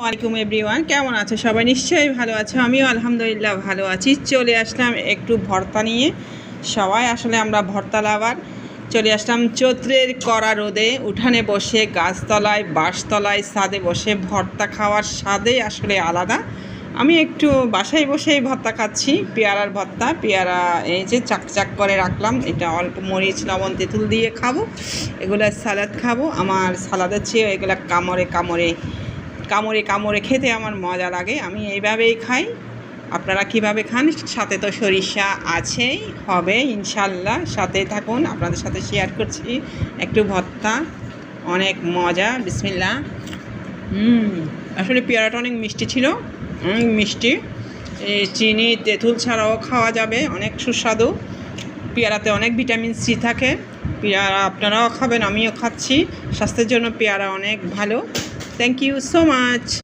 ওয়ালাইকুম এভরিওয়ান, কেমন আছো সবাই? নিশ্চয়ই ভালো আছো। আমিও আলহামদুলিল্লাহ ভালো আছি। চলে আসলাম একটু ভর্তা নিয়ে। সবাই আসলে আমরা ভর্তা লাভার। চলে আসলাম চৈত্রের কড়া রোদে, উঠানে বসে, গাছতলায়, বাঁশতলায়, ছাদে বসে ভর্তা খাওয়ার স্বাদই আসলে আলাদা। আমি একটু বাসায় বসেই ভর্তা খাচ্ছি, পেয়ারার ভর্তা। পেয়ারা এই যে চাক করে রাখলাম, এটা অল্প মরিচ লবণ তেঁতুল দিয়ে খাবো। এগুলো সালাদ খাবো। আমার সালাদের চেয়ে এগুলো কামড়ে কামড়ে খেতে আমার মজা লাগে। আমি এইভাবেই খাই। আপনারা কিভাবে খান? সাথে তো সরিষা আছেই, হবে ইনশাল্লাহ। সাথে থাকুন, আপনাদের সাথে শেয়ার করছি একটু ভর্তা। অনেক মজা। বিসমিল্লাহ। আসলে পেয়ারাটা অনেক মিষ্টি ছিল, অনেক মিষ্টি। এই চিনি তেঁতুল ছাড়াও খাওয়া যাবে, অনেক সুস্বাদু। পেয়ারাতে অনেক ভিটামিন সি থাকে। পেয়ারা আপনারাও খাবেন, আমিও খাচ্ছি। স্বাস্থ্যের জন্য পেয়ারা অনেক ভালো। Thank you so much.